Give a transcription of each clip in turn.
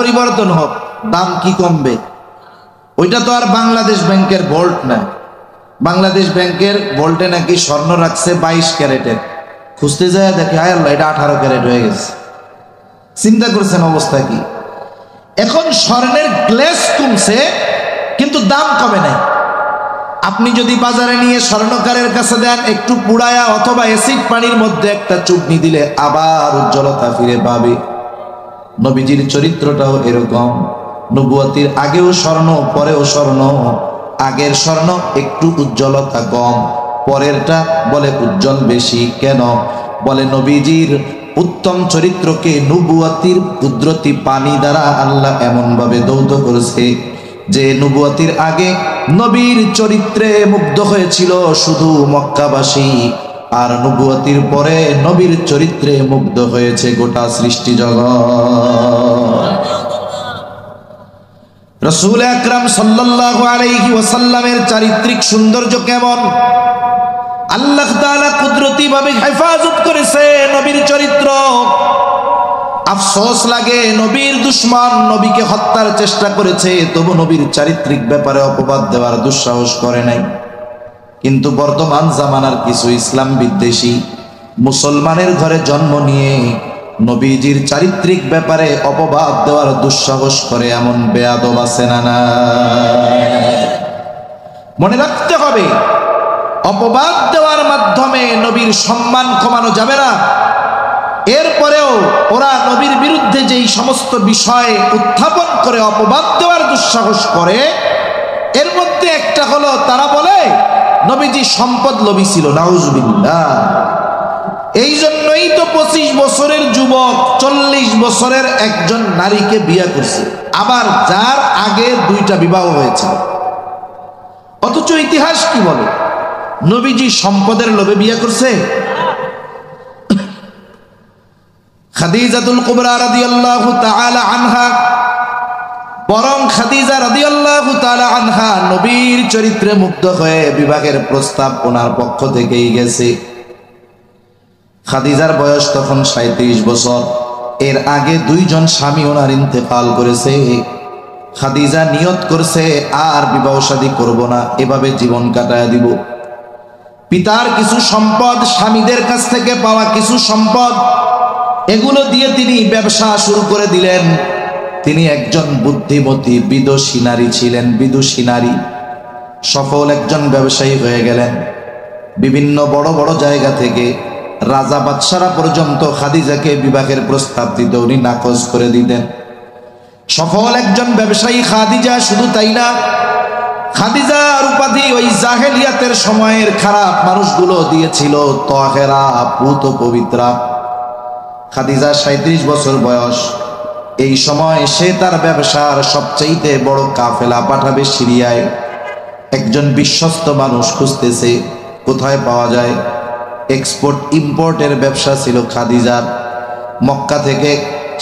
পরিবর্তন হোক, দাম কি কমবে? ওইটা তো আর বাংলাদেশ ব্যাংকের ভোল্ট না। বাংলাদেশ ব্যাংকের ভোল্টে নাকি স্বর্ণ রাখছে 22 ক্যারেটের, খুঁজতে যায় দেখে আয় আল্লাহ এটা 18 ক্যারেট হয়ে গেছে। চিন্তা করছেন অবস্থা কি? এখন স্বর্ণের গ্লেস কমছে কিন্তু দাম কমে নাই। আপনি যদি বাজারে নিয়ে স্বর্ণকারের কাছে দেন, একটু পুড়ায়া অথবা অ্যাসিড পানির মধ্যে একটা চুবনি দিলে আবার উজ্জ্বলতা ফিরে পাবে। নবীজির চরিত্রটাও এরকম। নবুয়তির আগেও স্বর্ণ, পরেও স্বর্ণ। আগের স্বর্ণ একটু উজ্জ্বলতা কম, পরেরটা বলে উজ্জ্বল বেশি। কেন? বলে নবীজির উত্তম চরিত্রকে নবুয়তির কুদরতি পানি দ্বারা আল্লাহ এমন ভাবে দৌত করেছে যে নবুয়তির আগে নবীর চরিত্রে মুগ্ধ হয়েছিল শুধু মক্কাবাসী, আর নবুয়তির পরে নবীর চরিত্রে মুগ্ধ হয়েছে গোটা সৃষ্টি জগৎ। রাসূল আকরাম সাল্লাল্লাহু আলাইহি ওয়াসাল্লামের চারিত্রিক সৌন্দর্য কেমন? আল্লাহ তাআলা কুদরতি ভাবে হেফাজত করেছে নবীর চরিত্র। আফসোস লাগে, নবীর দুশমন নবীকে হত্যার চেষ্টা করেছে, তবু নবীর চারিত্রিক ব্যাপারে অপবাদ দেওয়ার দুঃসাহস করে নাই। কিন্তু বর্তমান জামানার কিছু ইসলাম বিদ্বেষী মুসলমানের ঘরে জন্ম নিয়ে নবীজির চারিত্রিক ব্যাপারে অপবাদ দেওয়ার দুঃসাহস করে এমন বেয়াদব আছে না? না, মনে রাখতে হবে, অপবাদ দেওয়ার মাধ্যমে নবীর সম্মান কমানো যাবে না। এরপরেও ওরা নবীর বিরুদ্ধে যেই সমস্ত বিষয় উত্থাপন করে অপবাদ দেওয়ার দুঃসাহস করে, এর মধ্যে একটা হলো তারা বলে নবীজি সম্পদ লোভী ছিল। নাউজুবিল্লাহ। এই জন্যই তো 25 বছরের যুবক 40 বছরের একজন নারীকে বিয়ে করছে, আবার যার আগে 2টা বিবাহ হয়েছিল। অথচ ইতিহাস কি বলে? নবীজি সম্পদের লোভে বিয়ে করছে? খাদিজাতুল কুবরা রাদিয়াল্লাহু তাআলা আনহা, বরং খাদিজা রাদিয়াল্লাহু তাআলা আনহা নবীর চরিত্রে মুগ্ধ হয়ে বিবাহের প্রস্তাব ওনার পক্ষ থেকেই গেছে। খাদিজার বয়স তখন 37 বছর। এর আগে 2 জন স্বামী ওনার ইন্তেকাল করেছে। খাদিজা নিয়ত করছে আর বিবাহ শাদী করব না, এভাবে জীবন কাটায় দিব। পিতার কিছু সম্পদ, স্বামীদের কাছ থেকে পাওয়া কিছু সম্পদ, এগুলো দিয়ে তিনি ব্যবসা শুরু করে দিলেন। তিনি একজন বুদ্ধিমতী বিদুষী নারী ছিলেন, বিদুষী নারী, সফল একজন ব্যবসায়ী হয়ে গেলেন। বিভিন্ন বড় বড় জায়গা থেকে রাজা বাদশারা পর্যন্ত খাদিজাকে বিবাহের প্রস্তাব দিতে উনি নাকচ করে দিতেন। সফল একজন ব্যবসায়ী খাদিজা। শুধু তাই না, খাদিজার উপাধি ওই জাহেলিয়াতের সময়ের খারাপ মানুষগুলো দিয়েছিল তাহেরা, পুত পবিত্রা। খাদিজা 37 বছর বয়স। এই সময় সে তার ব্যবসার সবচেয়ে বড় কাফেলা পাঠাবে সিরিয়ায়। একজন বিশ্বস্ত মানুষ খুঁজতেছে কোথায় পাওয়া যায়। এক্সপোর্ট ইম্পোর্টের ব্যবসা ছিল খাদিজার। মক্কা থেকে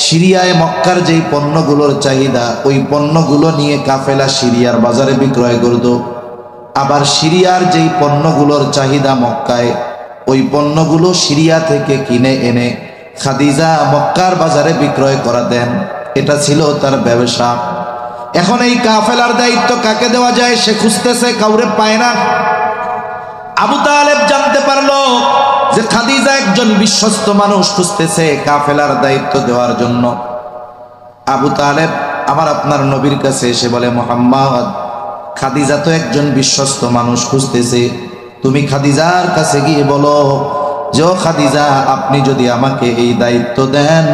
সিরিয়ায় মক্কার যেই পণ্যগুলোর চাহিদা, ওই পণ্যগুলো নিয়ে কাফেলা সিরিয়ার বাজারে বিক্রয় করত। আবার সিরিয়ার যেই পণ্যগুলোর চাহিদা মক্কায়, ওই পণ্যগুলো সিরিয়া থেকে কিনে এনে খাদিজা মক্কার বাজারে বিক্রয় করাতেন। এটা ছিল তার ব্যবসা। এখন এই কাফেলার দায়িত্ব কাকে দেওয়া যায় সে খুঁজতেছে, কাউরে পায় না। আবু তালেব জানতে পারলো যে খাদিজা একজন বিশ্বস্ত মানুষ খুঁজতেছে কাফেলার দায়িত্ব দেওয়ার জন্য। আবু তালেব আমার আপনার নবীর কাছে এসে বলে, মুহাম্মদ, খাদিজা তো একজন বিশ্বস্ত মানুষ খুঁজতেছে, তুমি খাদিজার কাছে গিয়ে বলো যে ও খাদিজা, আপনি যদি আমাকে এই দায়িত্ব দেন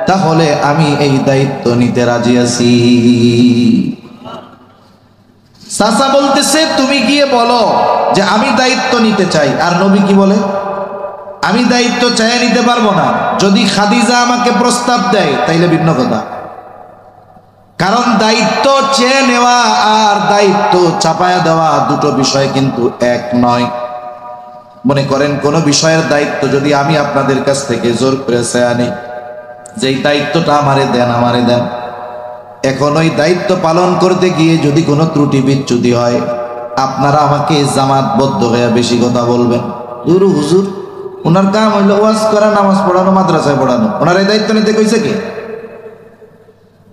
তাহলে আমি এই দায়িত্ব নিতে রাজি আছি। চাচা বলতেছে তুমি গিয়ে বলো যে আমি দায়িত্ব নিতে চাই। আর নবী কি বলে? আমি দায়িত্ব চাইয়ে নিতে পারবো না। যদি খাদিজা আমাকে প্রস্তাব দেয় তাইলে ভিন্ন কথা। কারণ দায়িত্ব চেয়ে নেওয়া আর দায়িত্ব চাপায়া দেওয়া দুটো বিষয় কিন্তু এক নয়। মনে করেন কোন বিষয়ের দায়িত্ব যদি আমি আপনাদের কাছ থেকে জোর করে চেয়ে আনি, যেই দায়িত্বটা আমারে দেন, এখন ওই দায়িত্ব পালন করতে গিয়ে যদি কোনো ত্রুটি বিচ্যুতি হয়, আপনারা আমাকে জামাতবদ্ধ হয়ে বেশি কথা বলবেন। হুজুর ওনার কাম হইলো ওয়াজ করা, নামাজ পড়ানো, মাদ্রাসায় পড়ানো, ওনার এই দায়িত্ব নিতে কইছে কে?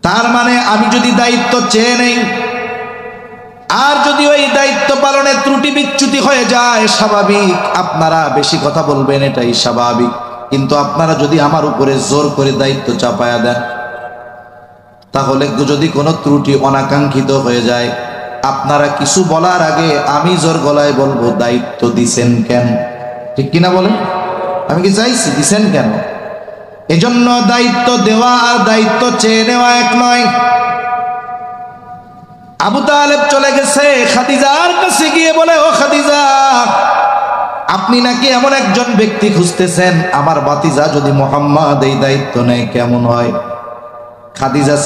তার মানে আমি যদি দায়িত্ব চেয়ে নেই, আর যদি ওই দায়িত্ব পালনে ত্রুটি বিচ্যুতি হয়ে যায়, স্বাভাবিক আপনারা বেশি কথা বলবেন, এটাই স্বাভাবিক। কিন্তু আপনারা যদি আমার উপরে জোর করে দায়িত্ব চাপায়া দেন, তাহলে যদি কোনো ত্রুটি অনাকাঙ্ক্ষিত হয়ে যায়, আপনারা কিছু বলার আগে আমি জোর গলায় বলবো, দায়িত্ব দিছেন কেন? ঠিক কিনা বলেন? আমি কি চাইছি, দিছেন কেন? এজন্য দায়িত্ব দেওয়া আর দায়িত্ব চেয়ে নেওয়া এক নয়। আবু তালেব চলে গেছে খাদিজার কাছে, গিয়ে বলে, ও খাদিজা, আপনি নাকি এমন একজন ব্যক্তি খুঁজতেছেন, আমার ভাতিজা যদি মুহাম্মদ এই দায়িত্ব নেয় কেমন হয়? খাদিজা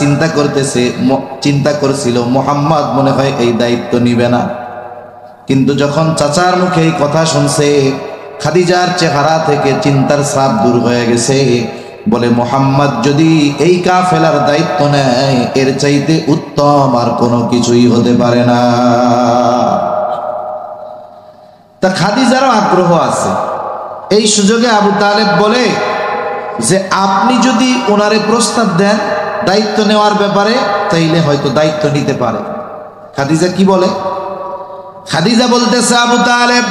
চিন্তা করছিল মুহাম্মদ মনে হয় এই দায়িত্ব নিবে না। কিন্তু যখন চাচার মুখে এই কথা শুনছে, খাদিজার চেহারা থেকে চিন্তার ছাপ দূর হয়ে গেছে। বলে, মুহাম্মদ যদি এই কাফেলার দায়িত্ব নেয়, এর চাইতে উত্তম আর কোনো কিছুই হতে পারে না। তা খাদিজারও আগ্রহ আছে। এই সুযোগে আবু তালেব বলে যে, আপনি যদি ওনারে প্রস্তাব দেন দায়িত্ব নেওয়ার ব্যাপারে, তাইলে হয়তো দায়িত্ব নিতে পারে। খাদিজা কি বলে? খাদিজা বলতেছে, আবু তালেব,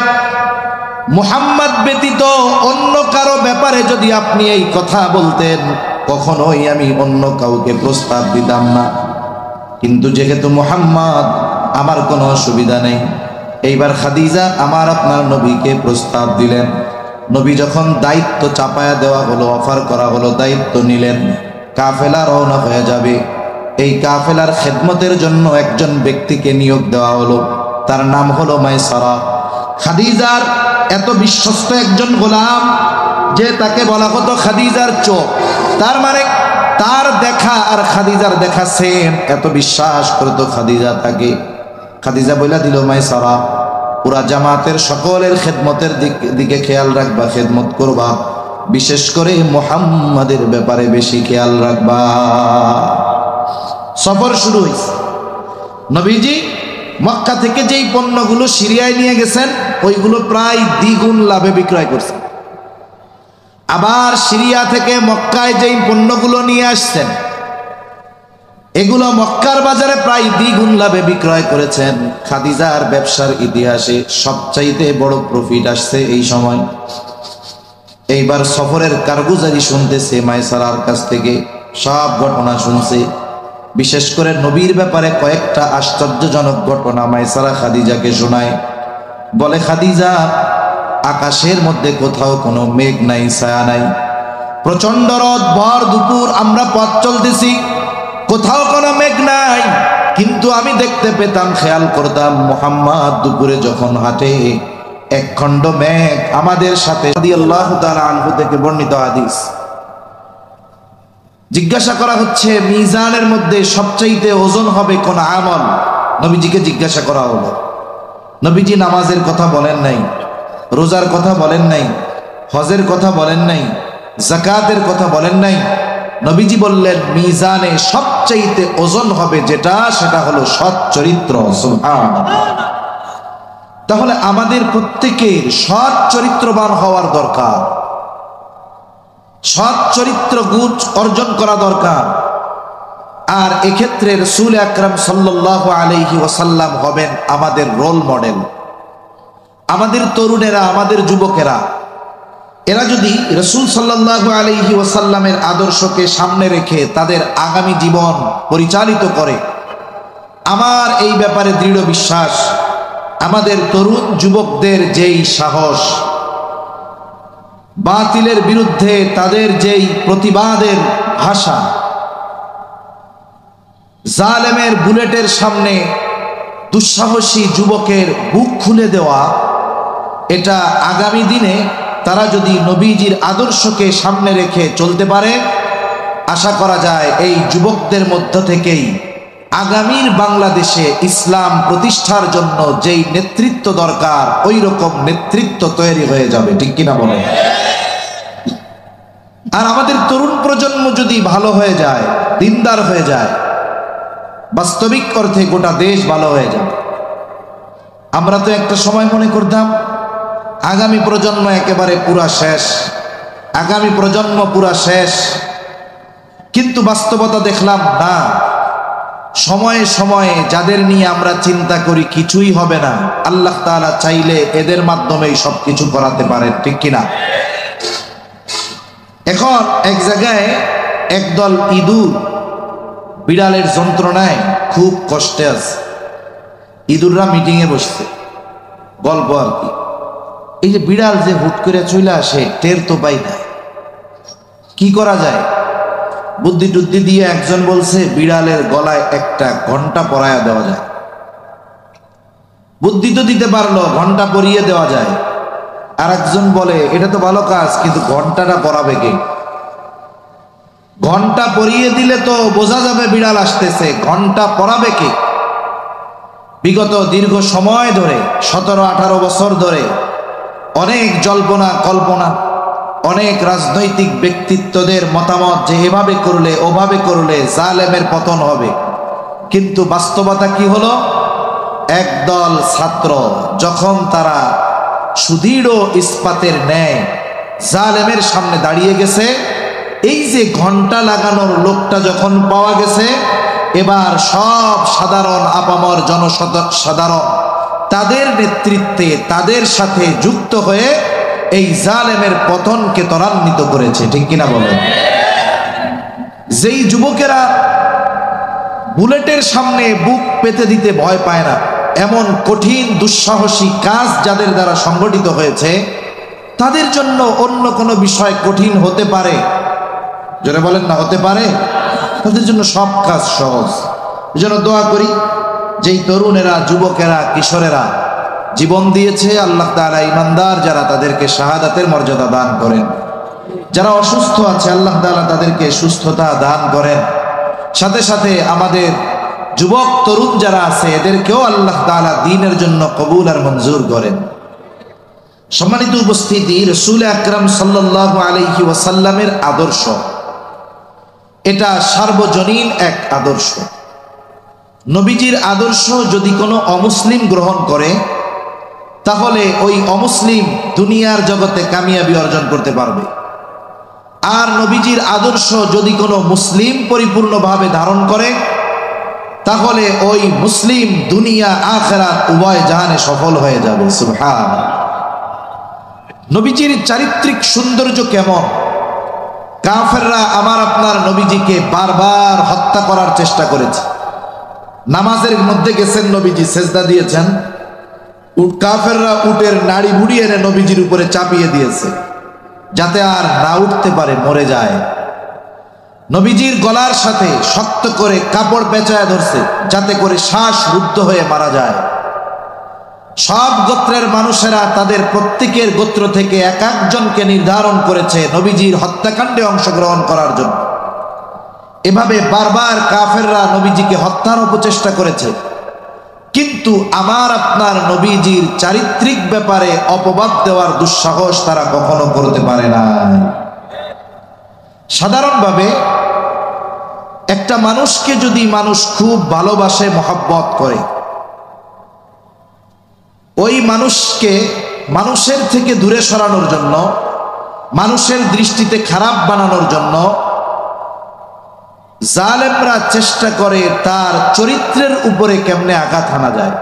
মুহাম্মদ ব্যতীত অন্য কারো ব্যাপারে যদি আপনি এই কথা বলতেন, কখনোই আমি অন্য কাউকে প্রস্তাব দিতাম না। কিন্তু যেহেতু মুহাম্মদ, আমার কোনো অসুবিধা নেই। এইবার খাদিজা আমার আপনার নবীকে প্রস্তাব দিলেন। নবী যখন দায়িত্ব চাপায়া দেওয়া হলো, অফার করা হলো, দায়িত্ব নিলেন, কাফেলা রওনা হয়ে যাবে। এই কাফেলার খেদমতের জন্য একজন ব্যক্তিকে নিয়োগ দেওয়া হলো, তার নাম হলো মাইসারা। খাদিজার এত বিশ্বস্ত একজন গোলাম যে তাকে বলা হতো খাদিজার চোখ। তার মানে তার দেখা আর খাদিজার দেখা সেম, এত বিশ্বাস করতো খাদিজা তাকে। খাদিজা বইলা দিল, মাইসারা, পুরা জামাতের সকলের খেদমতের দিকে খেয়াল রাখবা, খেদমত করবা, বিশেষ করে মুহাম্মাদের ব্যাপারে বেশি খেয়াল রাখবা। সফর শুরু হয়েছে। নবীজি মক্কা থেকে যেই পণ্যগুলো সিরিয়ায় নিয়ে গেছেন, ওইগুলো প্রায় দ্বিগুণ লাভে বিক্রয় করছেন। আবার সিরিয়া থেকে মক্কায় যেই পণ্যগুলো নিয়ে আসছেন, এগুলো মক্কার বাজারে প্রায় দ্বিগুণ লাভে বিক্রয় করেছেন। খাদিজার ব্যবসার ইতিহাসে সবচাইতে বড় প্রফিট আসছে এই সময়। এইবার সফরের কারগুজারি শুনতেছে মাইসারার কাছ থেকে, সব ঘটনা শুনছে। বিশেষ করে নবীর ব্যাপারে কয়েকটা আশ্চর্যজনক ঘটনা মাইসারা খাদিজাকে শোনায়। বলে, খাদিজা, আকাশের মধ্যে কোথাও কোনো মেঘ নাই, ছায়া নাই, প্রচন্ড রোদ, ভর দুপুর আমরা পথ চলতেছি, কোথাও কোনো মেঘ নাই। কিন্তু আমি দেখতে পেতাম, খেয়াল করতাম, মুহাম্মদ দুপুরে যখন হাঁটে, এক খণ্ড মেঘ আমাদের সাথে। রাদিয়াল্লাহু তাআলা আনহু থেকে বর্ণিত হাদিস। জিজ্ঞাসা করা হচ্ছে, মিজানের মধ্যে সবচাইতে ওজন হবে কোন আমল? নবীজিকে জিজ্ঞাসা করা হলো। নবীজি নামাজের কথা বলেন নাই, রোজার কথা বলেন নাই, হজের কথা বলেন নাই, যাকাতের কথা বলেন নাই। নবীজি বললেন, মিজানে সবচাইতে ওজন হবে যেটা, সেটা হলো সৎ চরিত্র। সুবহানাল্লাহ। তাহলে আমাদের প্রত্যেকের সৎ চরিত্রবান হওয়ার দরকার, সৎ চরিত্র গুণ অর্জন করা দরকার। আর এক্ষেত্রে রাসূল আকরাম সাল্লাল্লাহু আলাইহি ওয়াসাল্লাম হবেন আমাদের রোল মডেল। আমাদের তরুণেরা, আমাদের যুবকেরা, এরা যদি রাসূল সাল্লাল্লাহু আলাইহি ওয়াসাল্লামের আদর্শকে সামনে রেখে তাদের আগামী জীবন পরিচালিত করে, আমার এই ব্যাপারে দৃঢ় বিশ্বাস, আমাদের তরুণ যুবকদের যেই সাহস, বাতিলের বিরুদ্ধে তাদের যেই প্রতিবাদের ভাষা, জালেমের বুলেটের সামনে দুঃসাহসী যুবকের বুক খুলে দেওয়া, এটা আগামী দিনে তারা যদি নবীজির আদর্শকে সামনে রেখে চলতে পারে, আশা করা যায় এই যুবকদের মধ্য থেকেই আগামীর বাংলাদেশে ইসলাম প্রতিষ্ঠার জন্য যেই নেতৃত্ব দরকার, ওই রকম নেতৃত্ব তৈরি হয়ে যাবে। ঠিক কিনা বলেন? আর আমাদের তরুণ প্রজন্ম যদি ভালো হয়ে যায়, দিনদার হয়ে যায়, বাস্তবিক অর্থে গোটা দেশ ভালো হয়ে যাবে। আমরা তো একটা সময় মনে করতাম আগামী প্রজন্ম একেবারে পুরা শেষ, আগামী প্রজন্ম পুরা শেষ। কিন্তু বাস্তবতা দেখলাম না, সময়ে সময়ে যাদের নিয়ে আমরা চিন্তা করি কিছুই হবে না, আল্লাহ তাআলা চাইলে এদের মাধ্যমেই সবকিছু করাতে পারেন, ঠিক কিনা? এখন এক জায়গায় একদল ইঁদুর বিড়ালের যন্ত্রণায় খুব কষ্টে আছে। ইঁদুররা মিটিংয়ে বসছে, গল্প আর কি। এই যে বিড়াল যে হুট করে চলে আসে, টের তো পাই না, কি করা যায়? বুদ্ধি টুদ্ধি দিয়ে একজন বলছে বিড়ালের গলায় একটা ঘন্টা পরায়া দেওয়া যায়। বুদ্ধি তো দিতে পারলো, ঘন্টা পরিয়ে দেওয়া যায়। আর একজন বলে এটা তো ভালো কাজ, কিন্তু ঘন্টাটা পরাবে কে? ঘন্টা পরিয়ে দিলে তো বোঝা যাবে বিড়াল আসতেছে, ঘন্টা পরাবে কে? বিগত দীর্ঘ সময় ধরে 17-18 বছর ধরে অনেক জল্পনা কল্পনা, অনেক রাজনৈতিক ব্যক্তিত্বদের মতামত যে এভাবে করলে ওভাবে করলে জালেমের পতন হবে। কিন্তু বাস্তবতা কি হলো? একদল ছাত্র যখন তারা সুদৃঢ় ইস্পাতের ন্যায় জালেমের সামনে দাঁড়িয়ে গেছে, এই যে ঘন্টা লাগানোর লোকটা যখন পাওয়া গেছে, এবার সব সাধারণ আপামর জনসাধারণ তাদের নেতৃত্বে তাদের সাথে যুক্ত হয়ে এই জালেমের পতনকে ত্বরান্বিত করেছে, ঠিক কিনা বলেন? যেই যুবকেরা বুলেটের সামনে বুক পেতে দিতে ভয় পায় না, এমন কঠিন দুঃসাহসী কাজ যাদের দ্বারা সংগঠিত হয়েছে, তাদের জন্য অন্য কোনো বিষয় কঠিন হতে পারে, যারা বলেন না হতে পারে, তাদের জন্য সব কাজ সহজ। এই জন্য দোয়া করি, যেই তরুণেরা, যুবকেরা, কিশোরেরা জীবন দিয়েছে, আল্লাহ তাআলা ইমানদার যারা তাদেরকে শাহাদাতের মর্যাদা দান করেন। যারা অসুস্থ আছে আল্লাহ তাআলা তাদেরকে সুস্থতা দান করেন। সাথে সাথে আমাদের যুবক তরুণ যারা আছে এদেরকেও আল্লাহ তাআলা দ্বীনের জন্য কবুল আর মঞ্জুর করেন। সম্মানিত উপস্থিতি, রাসূল আকরাম সাল্লাল্লাহু আলাইহি ওয়াসাল্লামের আদর্শ এটা সার্বজনীন এক আদর্শ। নবীজির আদর্শ যদি কোনো অমুসলিম গ্রহণ করে, তাহলে ওই অমুসলিম দুনিয়ার জগতে কামিয়াবি অর্জন করতে পারবে। আর নবীজির আদর্শ যদি কোনো মুসলিম পরিপূর্ণভাবে ধারণ করে, তাহলে ওই মুসলিম দুনিয়া আখিরাত উভয় জাহানে সফল হয়ে যাবে। সুবহানাল্লাহ। নবীজির চারিত্রিক সৌন্দর্য কেমন? কাফেররা আমার আপনার নবীজিকে বারবার হত্যা করার চেষ্টা করেছে। নামাজের মধ্যে গেছেন, নবীজি সেজদা দিয়েছেন, কাফেররা উটের নাড়ি ভুড়ি এনে নবীজির উপরে চাপিয়ে দিয়েছে যাতে আর না উঠতে পারে, মরে যায়। নবীজির গলার সাথে শক্ত করে কাপড় পেঁচায় ধরছে যাতে করে শ্বাস রুদ্ধ হয়ে মারা যায়। সব গোত্রের মানুষেরা তাদের প্রত্যেকের গোত্র থেকে এক একজনকে নির্ধারণ করেছে নবীজির হত্যাকাণ্ডে অংশগ্রহণ করার জন্য। এভাবে বারবার কাফেররা নবীজিকে হত্যার অপচেষ্টা করেছে, কিন্তু আমার আপনার নবীজির চারিত্রিক ব্যাপারে অপবাদ দেওয়ার দুঃসাহস তারা কখনো করতে পারে না। সাধারণভাবে একটা মানুষকে যদি মানুষ খুব ভালোবাসে, মহব্বত করে, ওই মানুষকে মানুষের থেকে দূরে সরানোর জন্য, মানুষের দৃষ্টিতে খারাপ বানানোর জন্য জালেমরা চেষ্টা করে তার চরিত্রের উপরে কেমনে আঘাত হানা যায়।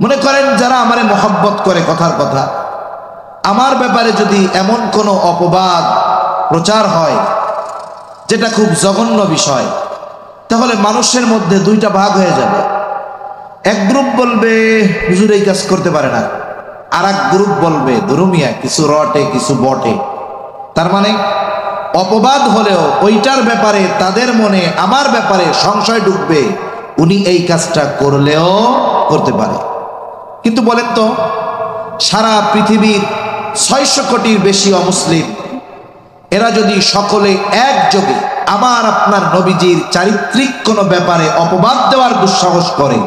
মনে করেন যারা আমারে মহব্বত করে, কথার কথা, আমার ব্যাপারে যদি এমন কোনো অপবাদ প্রচার হয় যেটা খুব জঘন্য বিষয়, তাহলে মানুষের মধ্যে দুইটা ভাগ হয়ে যাবে। এক গ্রুপ বলবে হুজুর এই কাজ করতে পারে না, আর এক গ্রুপ বলবে দুরুমিয়া কিছু রটে কিছু বটে। তার মানে অপবাদ হলেও ওইটার ব্যাপারে তাদের মনে আমার ব্যাপারে সংশয় ঢুকবে, উনি এই কাজটা করলেও করতে পারে। কিন্তু বলেন তো, সারা পৃথিবীর 600 কোটির বেশি অমুসলিম, এরা যদি সকলে একযোগে আমার আপনার নবীজির চারিত্রিক কোনো ব্যাপারে অপবাদ দেওয়ার দুঃসাহস করে,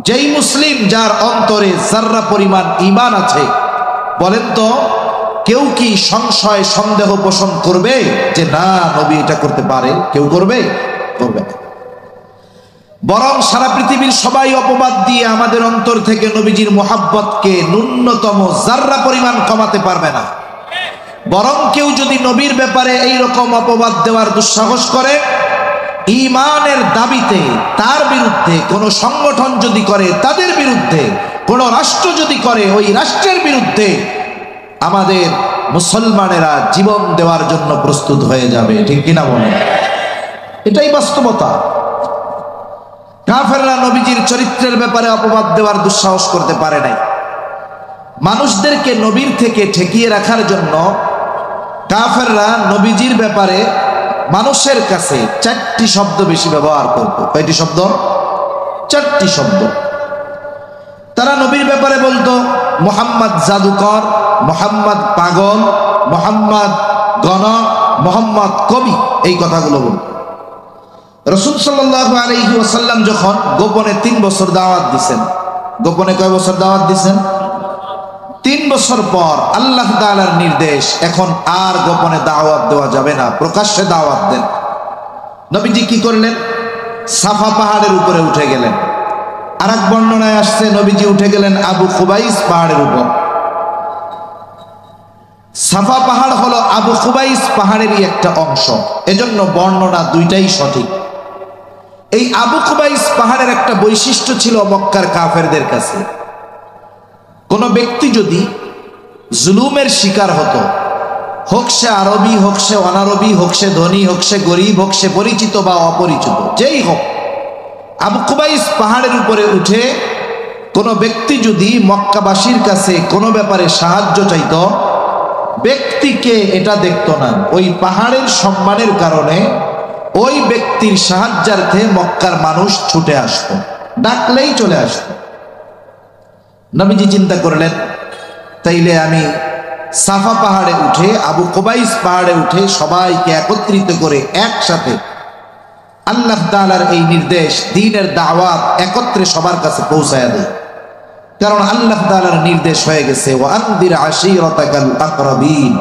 যেই মুসলিম যার অন্তরে যাররা পরিমাণ ঈমান আছে, বলেন তো কেউ কি সংশয় সন্দেহ পোষণ করবে যে না নবী এটা করতে পারে? কেউ করবে? করবে না। বরং সারা পৃথিবীর সবাই অপবাদ দিয়ে আমাদের অন্তর থেকে নবীজির মুহাব্বতকে ন্যূনতম যাররা পরিমাণ কমাতে পারবে না। বরং কেউ যদি নবীর ব্যাপারে এই রকম অপবাদ দেওয়ার দুঃসাহস করে, ঈমানের দাবিতে তার বিরুদ্ধে কোন সংগঠন যদি করে, তাদের বিরুদ্ধে কোন রাষ্ট্র যদি করে, ওই রাষ্ট্রের বিরুদ্ধে আমাদের মুসলমানেরা জীবন দেওয়ার জন্য প্রস্তুত হয়ে যাবে। ঠিক কিনা বলেন? এটাই বাস্তবতা। কাফেররা নবীজির চরিত্রের ব্যাপারে অপবাদ দেওয়ার দুঃসাহস করতে পারে নাই। মানুষদেরকে নবীর থেকে ঠেকিয়ে রাখার জন্য কাফেররা নবীজির ব্যাপারে মানুষের কাছে 4টি শব্দ বেশি ব্যবহার করত। কয়টি শব্দ? 4টি শব্দ। তারা নবীর ব্যাপারে বলতো মুহাম্মদ জাদুকর, মুহাম্মদ পাগল, মুহাম্মদ গণক, মুহাম্মদ কবি, এই কথাগুলো বলত। রাসূল সাল্লাল্লাহু আলাইহি ওয়াসাল্লাম যখন গোপনে 3 বছর দাওয়াত দিয়েছেন, গোপনে কয় বছর দাওয়াত দিয়েছেন? 3 বছর পর আল্লাহ তাআলার নির্দেশ, এখন আর গোপনে দাওয়াত দেওয়া যাবে না, প্রকাশ্যে দাওয়াত দেন। নবীজি কি করলেন? সাফা পাহাড়ের উপরে উঠে গেলেন। আরেক বর্ণনায় আসছে নবীজি উঠে গেলেন আবু কুবাইস পাহাড়ের উপর। সাফা পাহাড় হলো আবু কুবাইস পাহাড়েরই একটা অংশ, এজন্য বর্ণনা দুইটাই সঠিক। এই আবু কুবাইস পাহাড়ের একটা বৈশিষ্ট্য ছিল মক্কার কাফেরদের কাছে। কোন ব্যক্তি যদি জুলুমের শিকার হতো, হোক সে আরবি, হোক সে অনারবি, হোক সে ধনী, হোক সে গরিব, হোক সে পরিচিত বা অপরিচিত, যেই হোক, আবু কুবাইস পাহাড়ের উপরে উঠে কোন ব্যক্তি যদি মক্কাবাসীর কাছে কোনো ব্যাপারে সাহায্য চাইত, ব্যক্তিকে এটা দেখতো না, ওই পাহাড়ের সম্মানের কারণে ওই ব্যক্তির সাহায্যার্থে মক্কার মানুষ ছুটে আসতো, ডাকলেই চলে আসতো। নবীজি চিন্তা করলেন, তাইলে আমি সাফা পাহাড়ে উঠে, আবু কুবাইস পাহাড়ে উঠে সবাইকে একত্রিত করে একসাথে আল্লাহ তাআলার এই নির্দেশ, দ্বীনের দাওয়াত একত্রে সবার কাছে পৌঁছায়া দেয়। কারণ আল্লাহ তাআলার নির্দেশ হয়ে গেছে, ওয়ানদির আশীরাতাকাল আকরাবিন,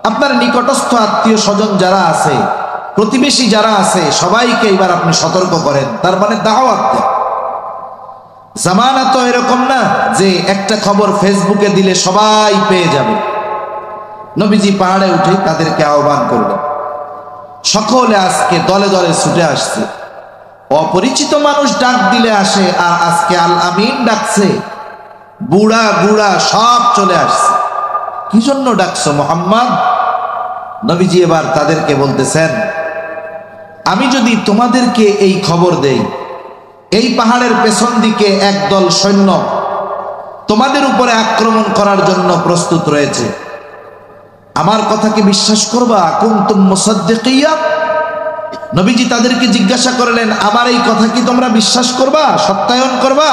আপনার নিকটস্থ আত্মীয় স্বজন যারা আছে, প্রতিবেশী যারা আছে, সবাইকে এবার আপনি সতর্ক করেন। তার মানে দাওয়াত দেন। জামানা তো এরকম না যে একটা খবর ফেসবুকে দিলে সবাই পেয়ে যাবে। নবীজি পাহাড়ে উঠে তাদেরকে আহ্বান করলেন। সকলে আজকে দলে দলে ছুটে আসছে। অপরিচিত মানুষ ডাক দিলে আসে, আর আজকে আল আমিন ডাকছে, বুড়া বুড়া সব চলে আসছে। কি জন্য ডাকছো মুহাম্মদ? নবীজি এবার তাদেরকে বলতেছেন, আমি যদি তোমাদেরকে এই খবর দেই, এই পাহাড়ের পেছন দিকে একদল সৈন্য তোমাদের উপরে আক্রমণ করার জন্য প্রস্তুত রয়েছে, আমার কথা কি বিশ্বাস করবা? কুনতুম মুসাদ্দিকিয়া? নবীজি তাদেরকে জিজ্ঞাসা করলেন, আমার এই কথা কি তোমরা বিশ্বাস করবা, সত্যায়ন করবা?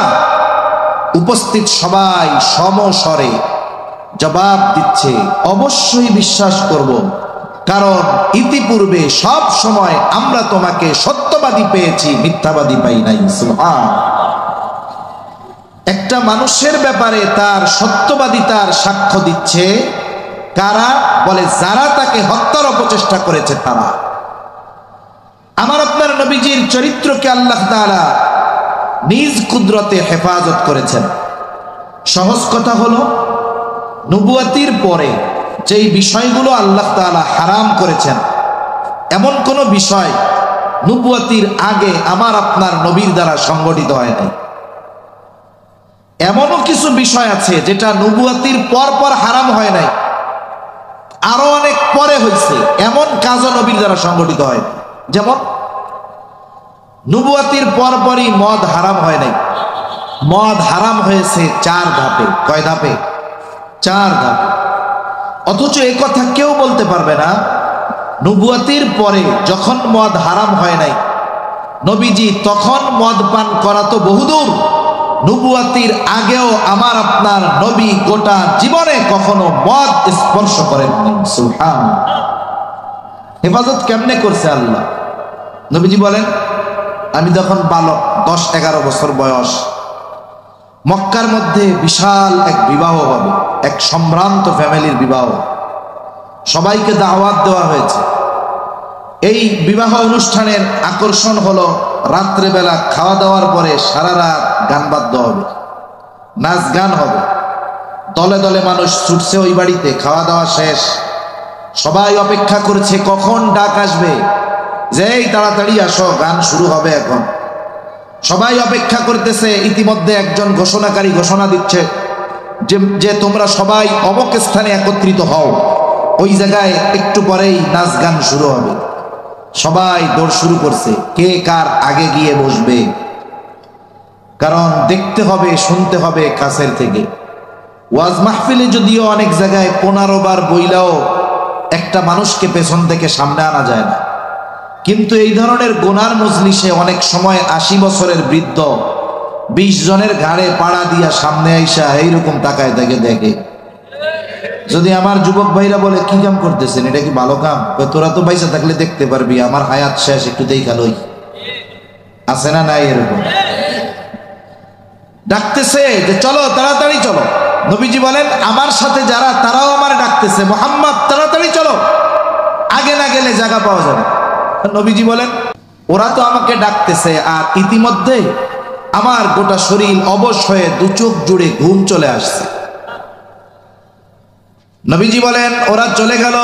উপস্থিত সবাই সমস্বরে জবাব দিচ্ছে, অবশ্যই বিশ্বাস করব, কারণ ইতিপূর্বে সব সময় আমরা তোমাকে সত্যবাদী পেয়েছি, মিথ্যাবাদী পাই নাই। সুবহান। একটা মানুষের ব্যাপারে তার সত্যবাদিতার সাক্ষ্য দিচ্ছে কারা? বলে যারা তাকে হত্যার অপচেষ্টা করেছে তারা। আমার আপনার নবীজির চরিত্রকে আল্লাহ তাআলা নিজ কুদরতে হেফাজত করেছেন। সহজ কথা হলো, নবুয়তির পরে যেই বিষয়গুলো আল্লাহ তাআলা হারাম করেছেন, এমন কোন বিষয় নবুয়তির আগে আমার আপনার নবীর দ্বারা সংগঠিত হয় নাই। এমনও কিছু বিষয় আছে যেটা নবুয়তির পর পর হারাম হয় নাই, আরো অনেক পরে হয়েছে, এমন কাজও নবীর দ্বারা সংগঠিত হয়। যেমন নবুয়তির পরপরই মদ হারাম হয় নাই, মদ হারাম হয়েছে 4 ধাপে। কয় ধাপে? 4 ধাপে। অথচ এ কথা কেউ বলতে পারবে না নবুয়তির পরে যখন মদ হারাম হয় নাই, নবীজি তখন মদ পান করা তো বহুদূর, নবুয়তির আগেও আমার আপনার নবী গোটা জীবনে কখনো মদ স্পর্শ করেননি। সুবহানাল্লাহ। হেফাজত কেমনে করছে আল্লাহ? নবীজি বলেন, আমি যখন বালক, 10-11 বছর বয়স, মক্কার মধ্যে বিশাল এক বিবাহ হবে, এক সম্ভ্রান্ত ফ্যামিলির বিবাহ, সবাইকে দাওয়াত দেওয়া হয়েছে। এই বিবাহ অনুষ্ঠানের আকর্ষণ হলো রাত্রেবেলা খাওয়া দাওয়ার পরে সারা রাত গান বাদ্য হবে, নাচ গান হবে, দলে দলে মানুষ ছুটছে ওই বাড়িতে। খাওয়া দাওয়া শেষ, সবাই অপেক্ষা করছে কখন ডাক আসবে, যেই তাড়াতাড়ি আসো, গান শুরু হবে এখন। সবাই অপেক্ষা করতেছে। ইতিমধ্যে একজন ঘোষণাকারী ঘোষণা দিচ্ছে যে তোমরা সবাই অমুক স্থানে একত্রিত হও, ওই জায়গায় একটু পরেই নাচ গান শুরু হবে। সবাই দৌড় শুরু করছে, কে কার আগে গিয়ে বসবে, কারণ দেখতে হবে, শুনতে হবে কাছের থেকে। ওয়াজ মাহফিলে যদিও অনেক জায়গায় 15 বার বইলাও একটা মানুষকে পেছন থেকে সামনে আনা যায় না, কিন্তু এই ধরনের গুনার মজলিসে অনেক সময় 80 বছরের বৃদ্ধ 20 জনের ঘাড়ে পাড়া দিয়া সামনে আইসা এইরকম তাকায় তাকে দেখে। যদি আমার যুবক ভাইরা বলে কি কাম করতেছেন, এটা কি ভালো কাম? তোরা তো পয়সা থাকলে দেখতে পারবি, আমার হায়াত শেষ, একটু দেখা লই। আছে না নাই এরকম? ডাকতেছে যে চলো তাড়াতাড়ি চলো। নবীজি বলেন আমার সাথে যারা, তারাও আমার ডাকতেছে, মুহাম্মদ তাড়াতাড়ি চলো, আগে না গেলে জায়গা পাওয়া যাবে। নবীজি বলেন ওরা তো আমাকে ডাকতেছে, আর ইতিমধ্যে আমার গোটা শরীর অবশ হয়ে 2 চোখ জুড়ে ঘুম চলে আসছে। নবীজি বলেন ওরা চলে গেল,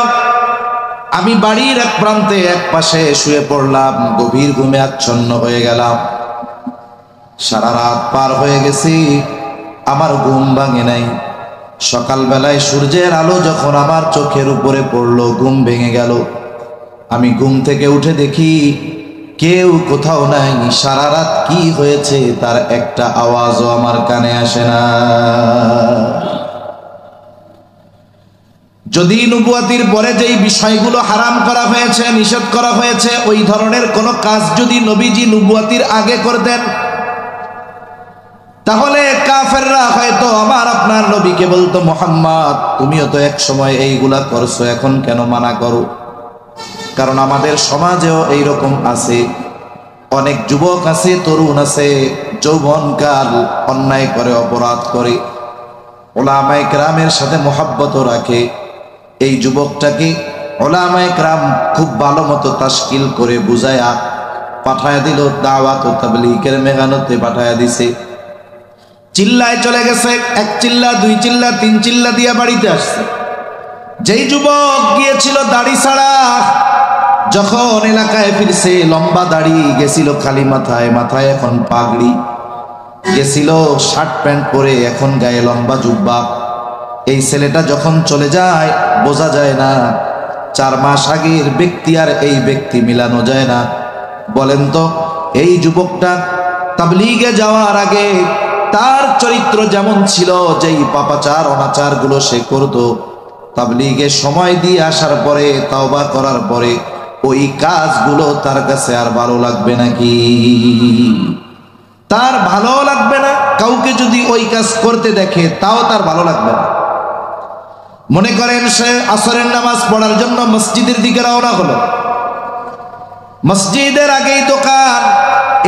আমি বাড়ির এক প্রান্তে এক পাশে শুয়ে পড়লাম, গভীর ঘুমে আচ্ছন্ন হয়ে গেলাম। সারা রাত পার হয়ে গেছি, আমার ঘুম ভাঙে নাই। সকালবেলায় সূর্যের আলো যখন আমার চোখের উপরে পড়লো, ঘুম ভেঙে গেল। আমি ঘুম থেকে উঠে দেখি কেউ কোথাও নাই। সারা রাত কি হয়েছে তার একটা আওয়াজও আমার কানে আসে না। যদি নবুয়াতির পরে যেই বিষয়গুলো হারাম করা হয়েছে, নিষেধ করা হয়েছে, ওই ধরনের কোন কাজ যদি নবীজি নবুয়াতির আগে করতেন, তাহলে কাফেররা হয়তো আমার আপনার নবীকে বলতো মুহাম্মদ তুমিও তো এক সময় এইগুলা করছো, এখন কেন মানা করো? কারণ আমাদের সমাজেও এইরকম আছে, অনেক যুবক আছে, তরুণ আছে, যৌবনকাল অন্যায় করে, অপরাধ করে, ওলামায়ে কেরামের সাথে মহব্বত রাখে। এই যুবকটাকে ওলামায়ে কেরাম খুব ভালো মতো তাশকিল করে বুঝায়া পাঠায়া দিল, দাওয়াত ও তাবলীগের মেহনতে পাঠায়া দিছে। চিল্লায় চলে গেছে, 1 চিল্লা 2 চিল্লা 3 চিল্লা দিয়া বাড়িতে আসছে। যেই যুবক গিয়েছিল দাড়ি ছাড়া, যখন এলাকায় ফিরছে লম্বা দাড়ি, গেছিল খালি মাথায়, মাথায় এখন পাগড়ি, গেছিল শার্ট প্যান্ট পরে, এখন গায়ে লম্বা জুব্বা। এই ছেলেটা যখন চলে যায় বোঝা যায় না 4 মাস আগের ব্যক্তি আর এই ব্যক্তি মিলানো যায় না। বলেন তো এই যুবকটা তাবলীগে যাওয়ার আগে তার চরিত্র যেমন ছিল, যেই পাপাচার অনাচার গুলো সে করত, তাবলীগে সময় দিয়ে আসার পরে, তাওবা করার পরে ওই কাজগুলো তার কাছে আর ভালো লাগবে নাকি? তার ভালো লাগবে না। কাউকে যদি ওই কাজ করতে দেখে তাও তার ভালো লাগবে না। মনে করেন সে আসরের নামাজ পড়ার জন্য মসজিদের দিকে রওনা হলো, মসজিদের আগেই দোকান,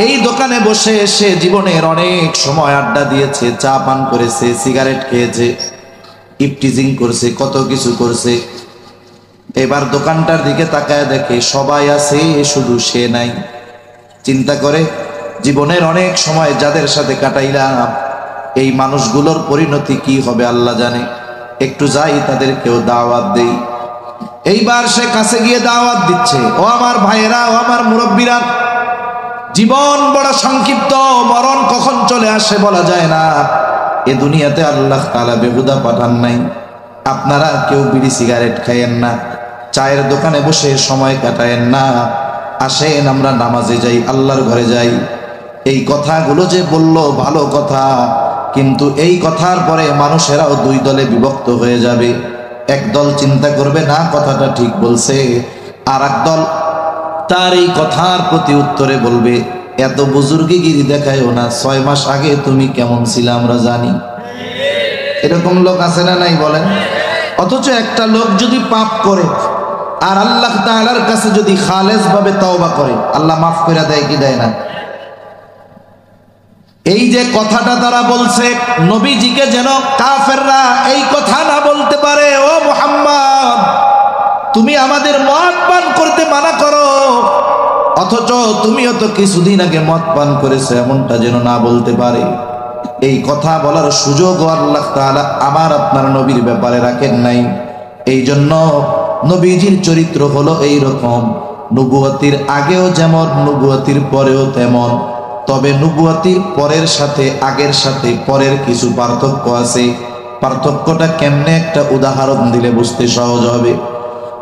এই দোকানে বসে সে জীবনের অনেক সময় আড্ডা দিয়েছে, চা পান করেছে, সিগারেট খেয়েছে, ইফটিজিং করছে, কত কিছু করছে। এবার দোকানটার দিকে তাকায় দেখে সবাই আছে, শুধু সে নাই। চিন্তা করে জীবনের অনেক সময় যাদের সাথে কাটাইলাম, এই মানুষগুলোর পরিণতি কি হবে আল্লাহ জানে। একটু যাই তাদেরকেও দাওয়াত দেই। এইবার সে কাছে গিয়ে দাওয়াত দিচ্ছে, ও আমার ভাইয়েরা, ও আমার মুরব্বীরা, জীবন বড় সংক্ষিপ্ত, মরণ কখন চলে আসে বলা যায় না। এ দুনিয়াতে আল্লাহ তাআলা বেহুদা পাঠান নাই। আপনারা কেউ বিড়ি সিগারেট খাইয়েন না, চায়ের দোকানে বসে সময় কাটায়েন না। আসেন আমরা নামাজে যাই, আল্লাহর ঘরে যাই। এই কথাগুলো যে বলল ভালো কথা, কিন্তু এই কথার পরে মানুষেরাও 2 দলে বিভক্ত হয়ে যাবে। এক দল চিন্তা করবে না কথাটা ঠিক বলছে, আর এক দল তার এই কথার প্রতি উত্তরে বলবে এত বুজুর্গিগিরি দেখায়ও না, 6 মাস আগে তুমি কেমন ছিলে আমরা জানি। এরকম লোক আছে না নাই বলেন? অথচ একটা লোক যদি পাপ করে আর আল্লাহ তাআলার কাছে যদি খালেস ভাবে তওবা করে, আল্লাহ মাফ করে দেয় কি দেয় না? এই যে কথাটা তারা বলছে, নবীজিকে যেন কাফেররা এই কথা না বলতে পারে, ও মুহাম্মদ তুমি আমাদের মদ পান করতে মানা করো, অথচ তুমিও তো কিছুদিন আগে মদ পান করেছো, এমনটা যেন না বলতে পারে। এই কথা বলার সুযোগ আল্লাহ তাআলা আমার আপনার নবীর ব্যাপারে রাখেন নাই। এই জন্য নবীজির চরিত্র হলো এই রকম, নবুয়তির আগেও যেমন নবুয়তির পরেও তেমন। তবে নবুয়তির পরের সাথে আগের সাথে পরের কিছু পার্থক্য আছে। পার্থক্যটা কেমনে একটা উদাহরণ দিলে বুঝতে সহজ হবে।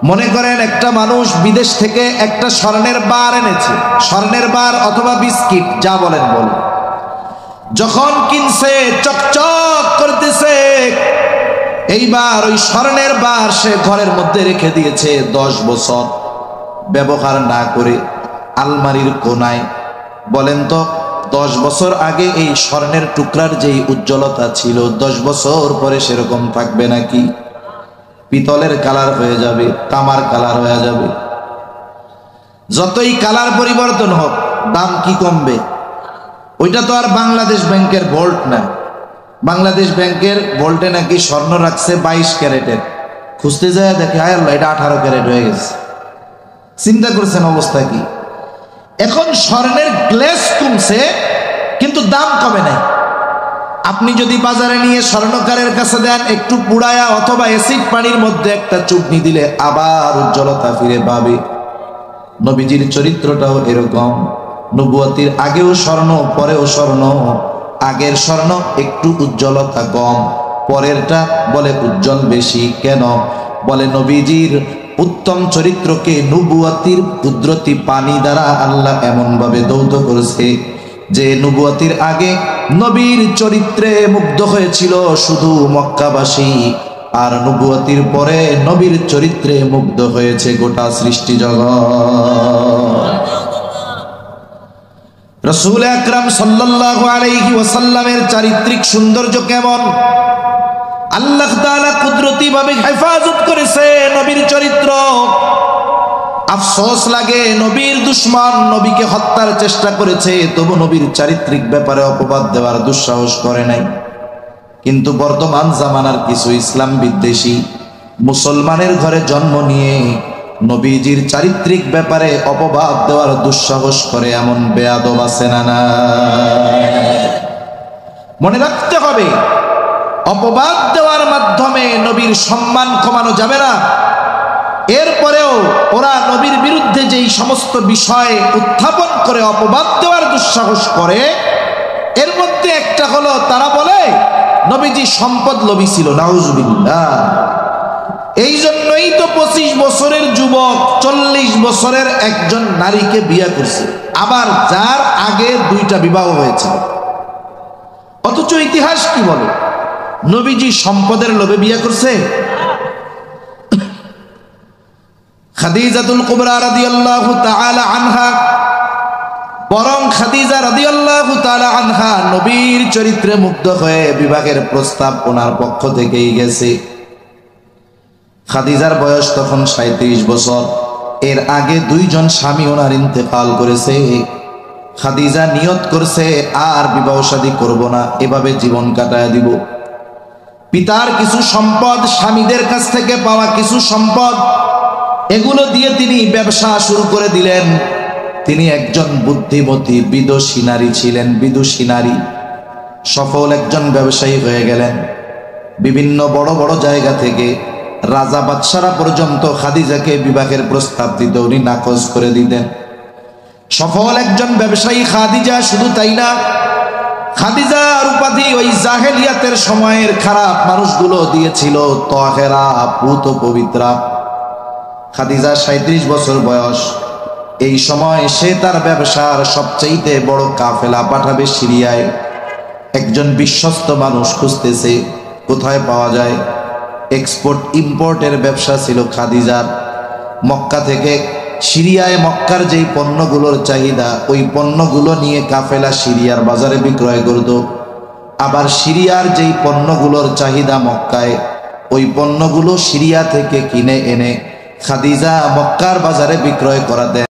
মনে করেন একটা মানুষ বিদেশ থেকে একটা স্বর্ণের বার এনেছে, স্বর্ণের বার অথবা বিস্কিট যা বলেন বলেন। যখন কিনছে চকচক করতেছে, এইবার ওই স্বর্ণের বার সে ঘরের মধ্যে রেখে দিয়েছে 10 বছর ব্যবহার না করে আলমারির কোনায়। বলেন তো 10 বছর আগে এই স্বর্ণের টুকরার যেই উজ্জ্বলতা ছিল 10 বছর পরে সেরকম থাকবে নাকি? পিতলের কালার হয়ে যাবে, তামার কালার হয়ে যাবে। যতই কালার পরিবর্তন হোক দাম কি কমবে? ওইটা তো আর বাংলাদেশ ব্যাংকের ভোল্ট না। বাংলাদেশ ব্যাংকের ভোল্টে নাকি স্বর্ণ রাখছে 22 ক্যারেটের, খুঁজতে যায় দেখে আয় আল্লাহ এটা 18 ক্যারেট হয়ে গেছে। চিন্তা করছেন অবস্থা কি? এখন স্বর্ণের গ্লেস কমছে কিন্তু দাম কমে নাই। আপনি যদি বাজারে নিয়ে স্বর্ণকারের কাছে দেন, একটু পুড়ায়া অথবা অ্যাসিড পানির মধ্যে একটা চুবনি দিলে আবার উজ্জ্বলতা ফিরে পাবে। নবীজির চরিত্রটাও এরকম, নবুয়তির আগেও স্বর্ণ পরেও স্বর্ণ। আগের স্বর্ণ একটু উজ্জ্বলতা কম, পরেরটা বলে উজ্জ্বল বেশি। কেন? বলে নবীজির উত্তম চরিত্রকে নবুয়তির কুদরতি পানি দ্বারা আল্লাহ এমন ভাবে দৌত করেছে যে নবুয়তির আগে নবীর চরিত্রে মুগ্ধ হয়েছিল শুধু মক্কাবাসী, আর নবুয়তির পরে নবীর চরিত্রে মুগ্ধ হয়েছে গোটা সৃষ্টি জগৎ। রাসূল আকরাম সাল্লাল্লাহু আলাইহি ওয়াসাল্লামের চারিত্রিক সৌন্দর্য কেমন? আল্লাহ তাআলা কুদরতি ভাবে হেফাজত করেছে নবীর চরিত্র। আফসোস লাগে নবীর দুশমন নবীকে হত্যার চেষ্টা করেছে, তবু নবীর চারিত্রিক ব্যাপারে অপবাদ দেওয়ার দুঃসাহস করে নাই। কিন্তু বর্তমান জামানার কিছু ইসলাম বিদ্বেষী মুসলমানের ঘরে জন্ম নিয়ে নবীজির চারিত্রিক ব্যাপারে অপবাদ দেওয়ার দুঃসাহস করে এমন বেয়াদব আছে না? না, মনে রাখতে হবে অপবাদ দেওয়ার মাধ্যমে নবীর সম্মান কমানো যাবে না। এরপরেও ওরা নবীর বিরুদ্ধে যেই সমস্ত বিষয় উত্থাপন করে অপবাদ দেওয়ার দুঃসাহস করে, এর মধ্যে একটা হলো তারা বলে নবীজি সম্পদ লোভী ছিল। নাউজুবিল্লাহ। এই জন্যই তো 25 বছরের যুবক 40 বছরের একজন নারীকে বিয়ে করছে, আবার যার আগে 2টা বিবাহ হয়েছে। অথচ ইতিহাস কি বলে? নবীজি সম্পদের লোভে বিয়ে করছে? খাদিজাতুল কুবরা রাদিয়াল্লাহু তাআলা আনহা, বরং খাদিজা রাদিয়াল্লাহু তাআলা আনহা নবীর চরিত্রে মুগ্ধ হয়ে বিবাহের প্রস্তাব ওনার পক্ষ থেকেই গেছে। খাদিজার বয়স তখন 37 বছর। এর আগে 2 জন স্বামী ওনার ইন্তেকাল করেছে। খাদিজা নিয়ত করছে আর বিবাহ শাদী করব না, এভাবে জীবন কাটায় দিব। পিতার কিছু সম্পদ, স্বামীদের কাছ থেকে পাওয়া কিছু সম্পদ, এগুলো দিয়ে তিনি ব্যবসা শুরু করে দিলেন। তিনি একজন বুদ্ধিমতী বিদুষী নারী ছিলেন, বিদুষী নারী, সফল একজন ব্যবসায়ী হয়ে গেলেন। বিভিন্ন বড় বড় জায়গা থেকে রাজা বাদশারা পর্যন্ত খাদিজাকে বিবাহের প্রস্তাব দিতে উনি নাকচ করে দিতেন। সফল একজন ব্যবসায়ী খাদিজা। শুধু তাই না, খাদিজার উপাধি ওই জাহেলিয়াতের সময়ের খারাপ মানুষগুলো দিয়েছিল তাহেরা, পুত পবিত্রা। খাদিজা 37 বছর বয়স। এই সময় সে তার ব্যবসার সবচেয়ে বড় কাফেলা পাঠাবে সিরিয়ায়। একজন বিশ্বস্ত মানুষ খুঁজতেছে কোথায় পাওয়া যায়। এক্সপোর্ট ইম্পোর্টের ব্যবসা ছিল খাদিজার। মক্কা থেকে সিরিয়ায় মক্কার যেই পণ্যগুলোর চাহিদা, ওই পণ্যগুলো নিয়ে কাফেলা সিরিয়ার বাজারে বিক্রয় করত। আবার সিরিয়ার যেই পণ্যগুলোর চাহিদা মক্কায়, ওই পণ্যগুলো সিরিয়া থেকে কিনে এনে খাদিজা মক্কার বাজারে বিক্রয় করা দেন।